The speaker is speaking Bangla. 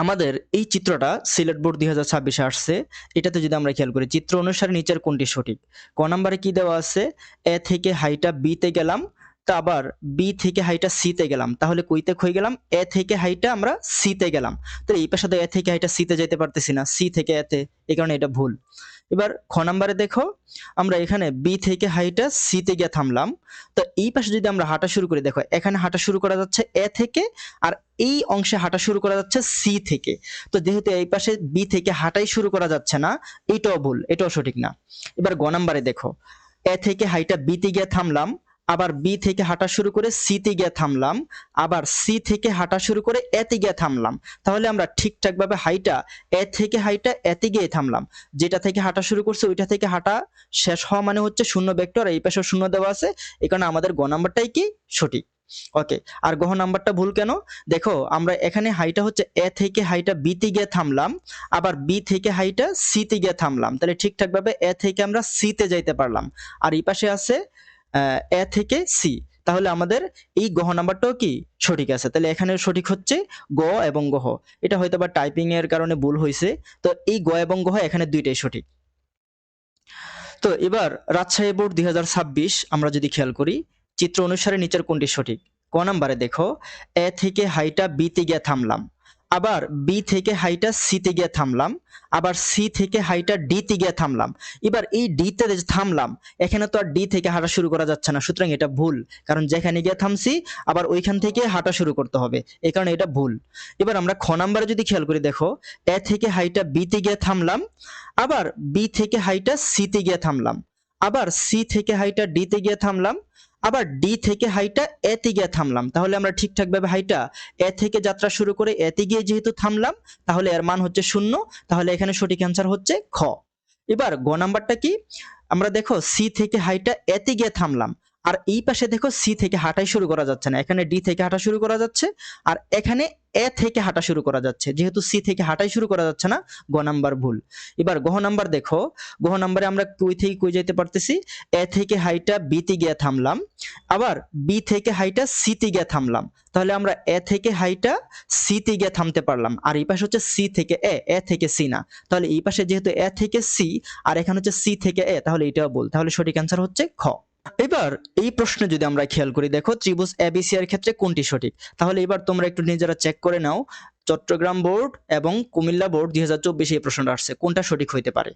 আমাদের এই চিত্রটা সিলেট বোর্ড 2026 আসছে। এটাতে যদি আমরা খেয়াল করি চিত্র অনুসারে নিচের কোনটি সঠিক? ক নাম্বারে কি দেওয়া আছে? এ থেকে হাইটা বি তে গেলাম, তা আবার বি থেকে হাইটা সি তে গেলাম। তাহলে কইতে হয়ে গেলাম এ থেকে হাইটা আমরা সি তে গেলাম। তো এই পাশে তো এ থেকে হাইটা সি তে যেতে পারতেছি না, সি থেকে এ তে, এই কারণে এটা ভুল। এবার খ নাম্বারে দেখো, আমরা এখানে বি থেকে হাইটা সি তে গিয়ে থামলাম। তো এই পাশে যদি আমরা হাঁটা শুরু করি, দেখো এখানে হাঁটা শুরু করা যাচ্ছে এ থেকে, আর এই অংশে হাঁটা শুরু করা যাচ্ছে সি থেকে। তো যেহেতু এই পাশে বি থেকে হাঁটাই শুরু করা যাচ্ছে না, এটাও ভুল, এটাও সঠিক না। এবার গ নাম্বারে দেখো, এ থেকে হাইটা বি তে গিয়ে থামলাম, আবার বি থেকে হাঁটা শুরু করে সি তে গিয়ে থামলাম, আবার সি থেকে হাঁটা শুরু করে এ তে গিয়ে থামলাম। তাহলে আমরা ঠিকঠাক ভাবে হাইটা এ থেকে হাইটা এ তে গিয়ে থামলাম। যেটা থেকে হাঁটা শুরু করছে ওইটা থেকে হাঁটা শেষ হওয়া মানে হচ্ছে শূন্য ভেক্টর, এই পাশে শূন্য দেওয়া আছে, এই কারণে আমাদের গ নাম্বারটাই কি সঠিক। ওকে, আর গহ নাম্বারটা ভুল কেন? দেখো আমরা এখানে হাইটা হচ্ছে এ থেকে হাইটা বি তে গিয়ে থামলাম, আবার বি থেকে হাইটা সি তে গিয়ে থামলাম। তাহলে ঠিকঠাক ভাবে এ থেকে আমরা সি তে যাইতে পারলাম, আর এই পাশে আছে এ থেকে সি। তাহলে আমাদের এই গহ নাম্বারটাও কি সঠিক আছে। তাহলে এখানে সঠিক হচ্ছে গ এবং গহ। এটা হয়তো বা টাইপিং এর কারণে ভুল হয়েছে। তো এই গ এবং গহ এখানে দুইটাই সঠিক। তো এবার রাজশাহী বোর্ড 2026 আমরা যদি খেয়াল করি চিত্র অনুসারে নিচের কোনটি সঠিক? ক নাম্বারে দেখো, এ থেকে হাইটা বি তে গিয়ে থামলাম, আবার বি থেকে হাইটা সি তে গিয়ে থামলাম, আবার সি থেকে হাইটা ডি তে গিয়ে থামলাম। এবার এই ডি তে যে থামলাম, এখানে তো আর ডি থেকে হাঁটা শুরু করা যাচ্ছে না, সুতরাং এটা ভুল। কারণ যেখানে গিয়ে থামছি আবার ওইখান থেকে হাঁটা শুরু করতে হবে, এই কারণে এটা ভুল। এবার আমরা খ নাম্বারে যদি খেয়াল করি, দেখো এ থেকে হাইটা বি তে গিয়ে থামলাম, আবার বি থেকে হাইটা সি তে গিয়ে থামলাম, আবার সি থেকে হাইটা ডি তে গিয়ে থামলাম, আবার ডি থেকে হাইটা এ তে গিয়ে থামলাম। তাহলে আমরা ঠিকঠাক ভাবে হাইটা এ থেকে যাত্রা শুরু করে এ তে গিয়ে যেহেতু থামলাম, তাহলে এর মান হচ্ছে 0। তাহলে এখানে সঠিক অ্যান্সার হচ্ছে খ। এবার গ নাম্বারটা কি? আমরা দেখো সি থেকে হাইটা এ তে গিয়ে থামলাম, আর এই পাশে দেখো সি থেকে হাঁটাই শুরু করা যাচ্ছে না, এখানে ডি থেকে হাঁটা শুরু করা যাচ্ছে, আর এখানে এ থেকে হাঁটা শুরু করা যাচ্ছে। যেহেতু সি থেকে হাঁটাই শুরু করা যাচ্ছে না, গ নাম্বার ভুল। এবার গহ নাম্বার দেখো, গহ নাম্বারে আমরা কই থেকে কই যেতে পারতেছি? এ থেকে হাইটা বি তে গিয়ে থামলাম, আবার বি থেকে হাইটা সি তে গিয়ে থামলাম। তাহলে আমরা এ থেকে হাইটা সি তে গিয়ে থামতে পারলাম, আর এই পাশে হচ্ছে সি থেকে এ থেকে সি না। তাহলে এই পাশে যেহেতু এ থেকে সি, আর এখানে হচ্ছে সি থেকে এ, তাহলে এটাও ভুল। তাহলে সঠিক অ্যান্সার হচ্ছে খ। এবার এই প্রশ্নে যদি আমরা খেয়াল করি, দেখো ত্রিভুজ এবিসি এর ক্ষেত্রে কোনটি সঠিক? তাহলে এবার তোমরা একটু নিজেরা চেক করে নাও, চট্টগ্রাম বোর্ড এবং কুমিল্লা বোর্ড 2024 এই প্রশ্নটা আসছে, কোনটা সঠিক হইতে পারে?